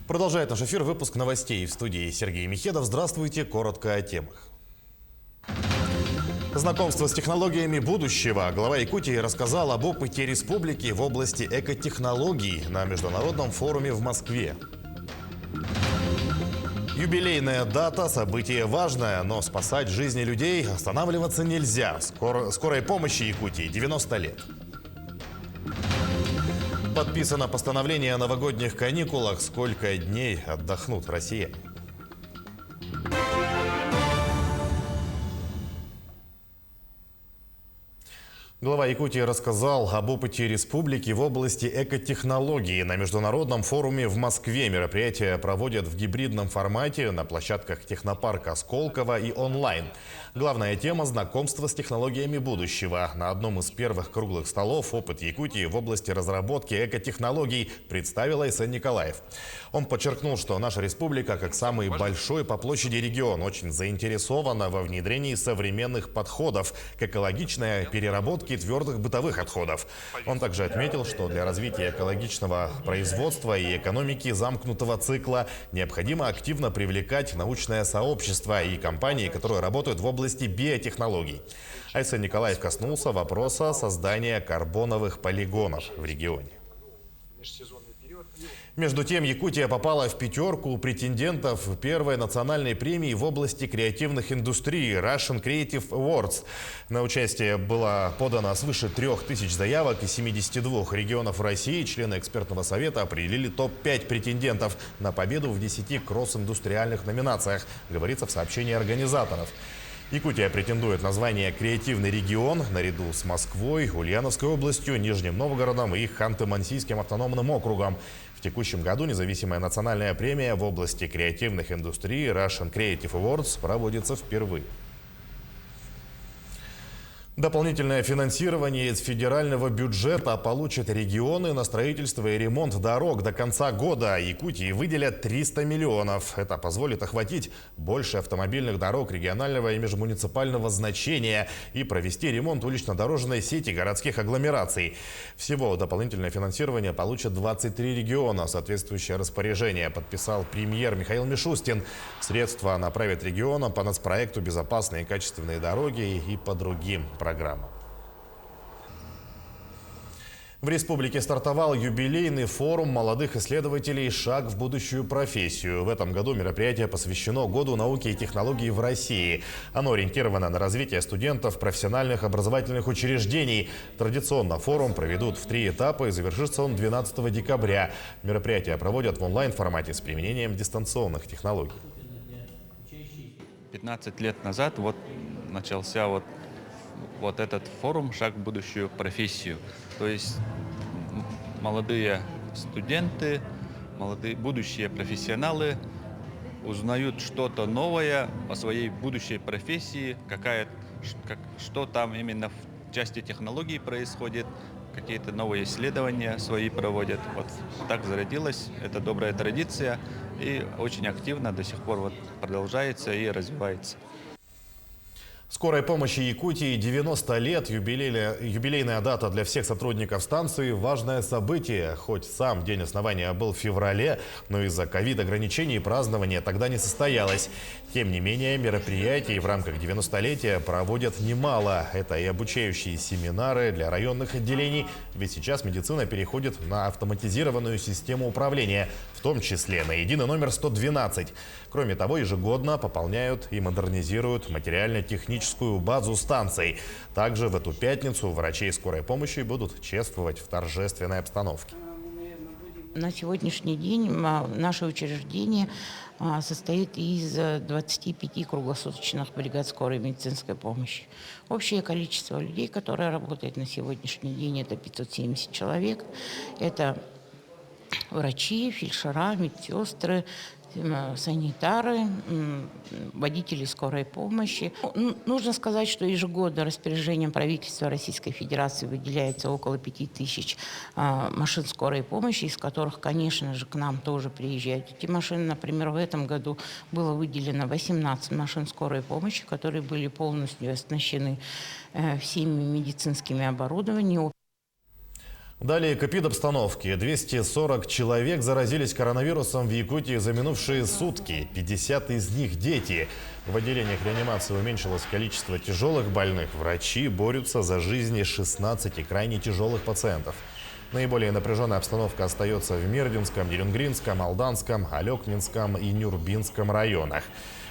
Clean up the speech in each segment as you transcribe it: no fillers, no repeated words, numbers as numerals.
Продолжает наш эфир выпуск новостей. В студии Сергей Михедов. Здравствуйте. Коротко о темах. Знакомство с технологиями будущего. Глава Якутии рассказал об опыте республики в области экотехнологий на международном форуме в Москве. Юбилейная дата – событие важное, но спасать жизни людей останавливаться нельзя. Скорой помощи Якутии 90 лет. Подписано постановление о новогодних каникулах. Сколько дней отдохнут россияне? Глава Якутии рассказал об опыте республики в области экотехнологий на международном форуме в Москве. Мероприятие проводят в гибридном формате на площадках технопарка Сколково и онлайн. Главная тема – знакомство с технологиями будущего. На одном из первых круглых столов опыт Якутии в области разработки экотехнологий представил Айсен Николаев. Он подчеркнул, что наша республика, как самый большой по площади регион, очень заинтересована во внедрении современных подходов к экологичной переработке твердых бытовых отходов. Он также отметил, что для развития экологичного производства и экономики замкнутого цикла необходимо активно привлекать научное сообщество и компании, которые работают в области биотехнологий. Айсен Николаев коснулся вопроса создания карбоновых полигонов в регионе. Между тем, Якутия попала в пятерку претендентов первой национальной премии в области креативных индустрий Russian Creative Awards. На участие было подано свыше 3000 заявок из 72 регионов России. Члены экспертного совета определили топ-5 претендентов на победу в 10 кросс-индустриальных номинациях, говорится в сообщении организаторов. Якутия претендует на звание «Креативный регион» наряду с Москвой, Ульяновской областью, Нижним Новгородом и Ханты-Мансийским автономным округом. В текущем году независимая национальная премия в области креативных индустрий Russian Creative Awards проводится впервые. Дополнительное финансирование из федерального бюджета получат регионы на строительство и ремонт дорог до конца года. Якутии выделят 300 миллионов. Это позволит охватить больше автомобильных дорог регионального и межмуниципального значения и провести ремонт улично-дорожной сети городских агломераций. Всего дополнительное финансирование получат 23 региона. Соответствующее распоряжение подписал премьер Михаил Мишустин. Средства направят регионам по нацпроекту «Безопасные и качественные дороги» и по другим программам. В республике стартовал юбилейный форум молодых исследователей «Шаг в будущую профессию». В этом году мероприятие посвящено Году науки и технологий в России. Оно ориентировано на развитие студентов профессиональных образовательных учреждений. Традиционно форум проведут в 3 этапа и завершится он 12 декабря. Мероприятия проводят в онлайн-формате с применением дистанционных технологий. 15 лет назад начался этот форум «Шаг в будущую профессию». То есть молодые студенты, молодые будущие профессионалы узнают что-то новое о своей будущей профессии, что там именно в части технологий происходит, какие-то новые исследования свои проводят. Вот так зародилась эта добрая традиция и очень активно до сих пор продолжается и развивается. Скорой помощи Якутии 90 лет. Юбилейная дата для всех сотрудников станции – важное событие. Хоть сам день основания был в феврале, но из-за ковид-ограничений празднование тогда не состоялось. Тем не менее, мероприятий в рамках 90-летия проводят немало. Это и обучающие семинары для районных отделений, ведь сейчас медицина переходит на автоматизированную систему управления, в том числе на единый номер 112. Кроме того, ежегодно пополняют и модернизируют материально-техническую базу станций. Также в эту пятницу врачей скорой помощи будут чествовать в торжественной обстановке. На сегодняшний день наше учреждение состоит из 25 круглосуточных бригад скорой медицинской помощи. Общее количество людей, которые работают на сегодняшний день, это 570 человек. Это врачи, фельдшера, медсестры, санитары, водители скорой помощи. Нужно сказать, что ежегодно распоряжением правительства Российской Федерации выделяется около 5000 машин скорой помощи, из которых, конечно же, к нам тоже приезжают эти машины. Например, в этом году было выделено 18 машин скорой помощи, которые были полностью оснащены всеми медицинскими оборудованиями. Далее к эпидобстановке. 240 человек заразились коронавирусом в Якутии за минувшие сутки. 50 из них дети. В отделениях реанимации уменьшилось количество тяжелых больных. Врачи борются за жизни 16 крайне тяжелых пациентов. Наиболее напряженная обстановка остается в Мирнинском, Нерингринском, Алданском, Алекминском и Нюрбинском районах.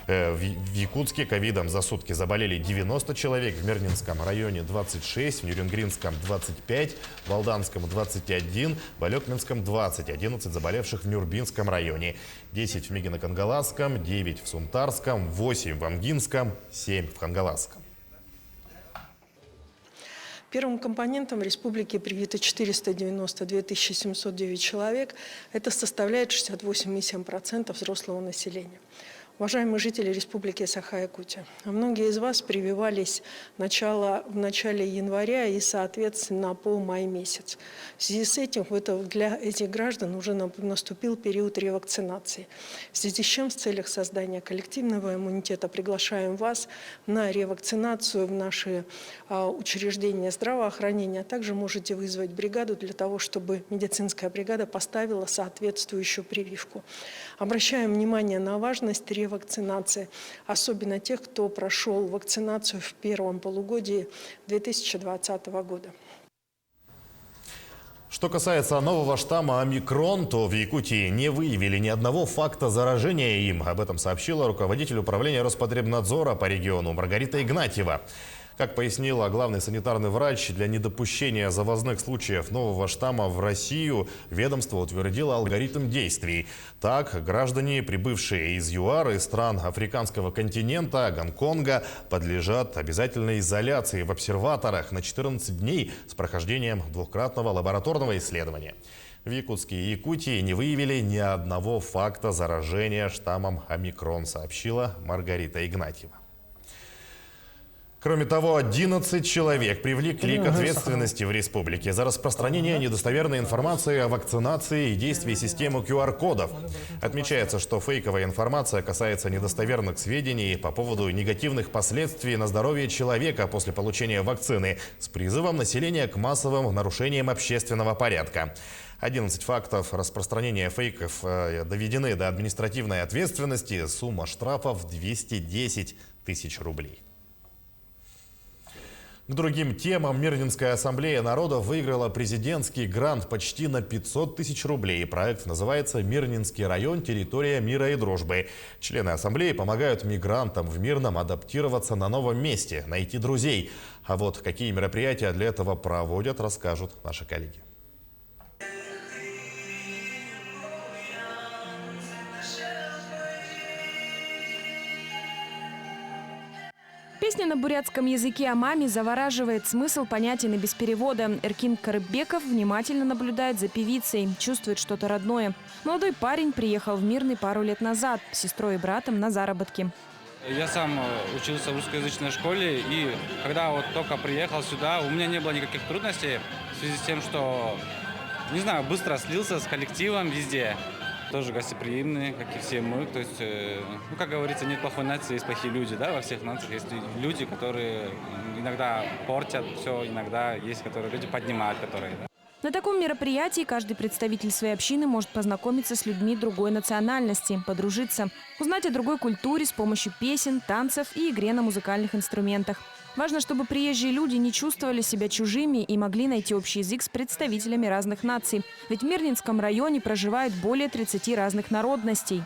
В Якутске ковидом за сутки заболели 90 человек, в Мирнинском районе 26, в Нерингринском 25, в Алданском 21, в Алекминском 20, 11 заболевших в Нюрбинском районе, 10 в Мигино-Кангаласском, 9 в Сумтарском, 8 в Амгинском, 7 в Хангаласском. Первым компонентом в республике привито 492 709 человек. Это составляет 68,7% взрослого населения. Уважаемые жители Республики Саха-Якутия, многие из вас прививались в начале января и, соответственно, по май месяц. В связи с этим для этих граждан уже наступил период ревакцинации. В связи с чем в целях создания коллективного иммунитета приглашаем вас на ревакцинацию в наши учреждения здравоохранения. Также можете вызвать бригаду для того, чтобы медицинская бригада поставила соответствующую прививку. Обращаем внимание на важность ревакцинации, особенно тех, кто прошел вакцинацию в первом полугодии 2020 года. Что касается нового штамма омикрон, то в Якутии не выявили ни одного факта заражения им. Об этом сообщила руководитель управления Роспотребнадзора по региону Маргарита Игнатьева. Как пояснила главный санитарный врач, для недопущения завозных случаев нового штамма в Россию ведомство утвердило алгоритм действий. Так, граждане, прибывшие из ЮАР и стран африканского континента, Гонконга, подлежат обязательной изоляции в обсерваторах на 14 дней с прохождением двухкратного лабораторного исследования. В Якутске и Якутии не выявили ни одного факта заражения штаммом омикрон, сообщила Маргарита Игнатьева. Кроме того, 11 человек привлекли к ответственности в республике за распространение недостоверной информации о вакцинации и действии системы QR-кодов. Отмечается, что фейковая информация касается недостоверных сведений по поводу негативных последствий на здоровье человека после получения вакцины с призывом населения к массовым нарушениям общественного порядка. 11 фактов распространения фейков доведены до административной ответственности. Сумма штрафов 210 тысяч рублей. К другим темам. Мирнинская ассамблея народов выиграла президентский грант почти на 500 тысяч рублей. Проект называется «Мирнинский район. Территория мира и дружбы». Члены ассамблеи помогают мигрантам в Мирном адаптироваться на новом месте, найти друзей. А вот какие мероприятия для этого проводят, расскажут наши коллеги. Песня на бурятском языке о маме завораживает, смысл понятен и без перевода. Эркин Карыбеков внимательно наблюдает за певицей, чувствует что-то родное. Молодой парень приехал в Мирный пару лет назад с сестрой и братом на заработки. Я сам учился в русскоязычной школе, и когда вот только приехал сюда, у меня не было никаких трудностей в связи с тем, что, не знаю, быстро слился с коллективом везде. Тоже гостеприимные, как и все мы. То есть, ну, как говорится, нет плохой нации, есть плохие люди, да, во всех нациях есть люди, которые иногда портят все, иногда есть, которые люди поднимают, которые, да. На таком мероприятии каждый представитель своей общины может познакомиться с людьми другой национальности, подружиться, узнать о другой культуре с помощью песен, танцев и игре на музыкальных инструментах. Важно, чтобы приезжие люди не чувствовали себя чужими и могли найти общий язык с представителями разных наций. Ведь в Мирнинском районе проживает более 30 разных народностей.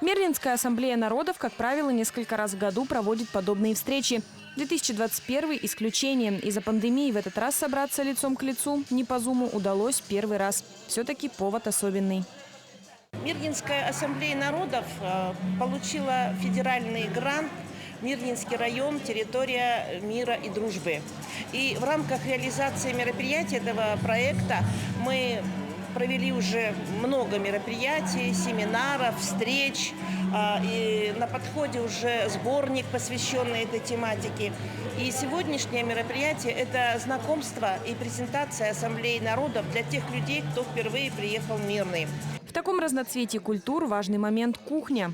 Мирнинская ассамблея народов, как правило, несколько раз в году проводит подобные встречи. 2021 – исключение. Из-за пандемии в этот раз собраться лицом к лицу не по зуму удалось первый раз. Все-таки повод особенный. Мирнинская ассамблея народов получила федеральный грант «Мирнинский район. Территория мира и дружбы». И в рамках реализации мероприятий этого проекта мы провели уже много мероприятий, семинаров, встреч. И на подходе уже сборник, посвященный этой тематике. И сегодняшнее мероприятие – это знакомство и презентация Ассамблеи народов для тех людей, кто впервые приехал в Мирный. В таком разноцветии культур важный момент – кухня.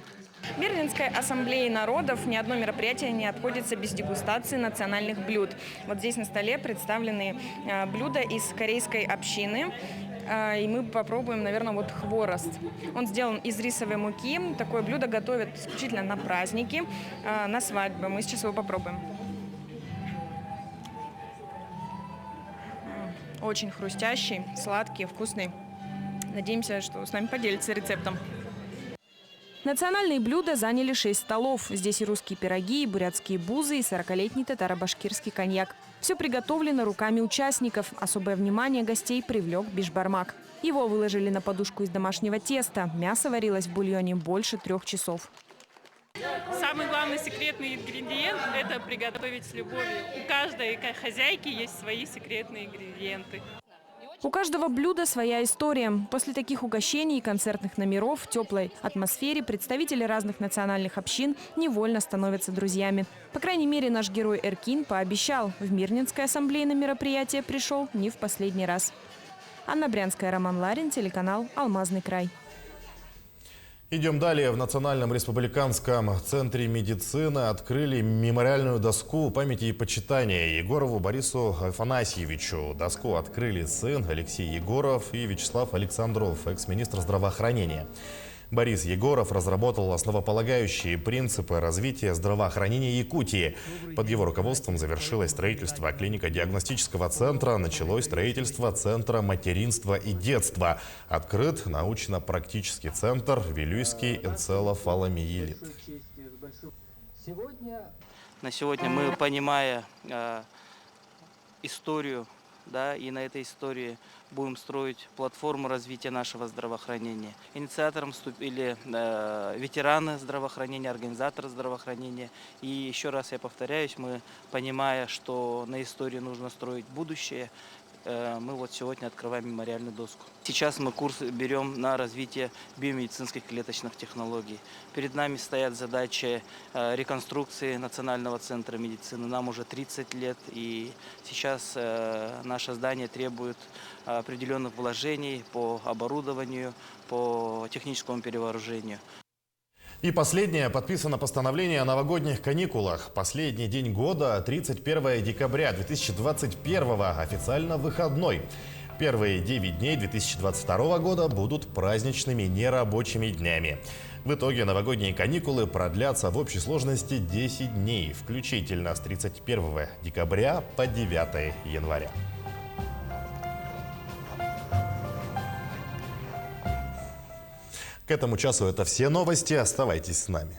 В Мирнинской ассамблее народов ни одно мероприятие не обходится без дегустации национальных блюд. Вот здесь на столе представлены блюда из корейской общины. И мы попробуем, наверное, вот хворост. Он сделан из рисовой муки. Такое блюдо готовят исключительно на праздники, на свадьбы. Мы сейчас его попробуем. Очень хрустящий, сладкий, вкусный. Надеемся, что с нами поделится рецептом. Национальные блюда заняли 6 столов. Здесь и русские пироги, и бурятские бузы, и 40-летний татаро-башкирский коньяк. Все приготовлено руками участников. Особое внимание гостей привлек бишбармак. Его выложили на подушку из домашнего теста. Мясо варилось в бульоне больше 3 часов. Самый главный секретный ингредиент – это приготовить с любовью. У каждой хозяйки есть свои секретные ингредиенты. У каждого блюда своя история. После таких угощений и концертных номеров в теплой атмосфере представители разных национальных общин невольно становятся друзьями. По крайней мере, наш герой Эркин пообещал, в Мирнинской ассамблее на мероприятие пришел не в последний раз. Анна Брянская, Роман Ларин, телеканал «Алмазный край». Идем далее. В Национальном республиканском центре медицины открыли мемориальную доску памяти и почитания Егорову Борису Афанасьевичу. Доску открыли сын Алексей Егоров и Вячеслав Александров, экс-министр здравоохранения. Борис Егоров разработал основополагающие принципы развития здравоохранения Якутии. Под его руководством завершилось строительство клинико-диагностического центра, началось строительство Центра материнства и детства. Открыт научно-практический центр Вилюйский энцефаломиелит. На сегодня мы, понимая историю, и на этой истории будем строить платформу развития нашего здравоохранения. Инициатором вступили ветераны здравоохранения, организаторы здравоохранения. И еще раз я повторяюсь, мы, понимая, что на истории нужно строить будущее, мы вот сегодня открываем мемориальную доску. Сейчас мы курс берем на развитие биомедицинских клеточных технологий. Перед нами стоят задачи реконструкции Национального центра медицины. Нам уже 30 лет, и сейчас наше здание требует определенных вложений по оборудованию, по техническому перевооружению. И последнее. Подписано постановление о новогодних каникулах. Последний день года, 31 декабря 2021, официально выходной. Первые 9 дней 2022 года будут праздничными нерабочими днями. В итоге новогодние каникулы продлятся в общей сложности 10 дней, включительно с 31 декабря по 9 января. К этому часу это все новости. Оставайтесь с нами.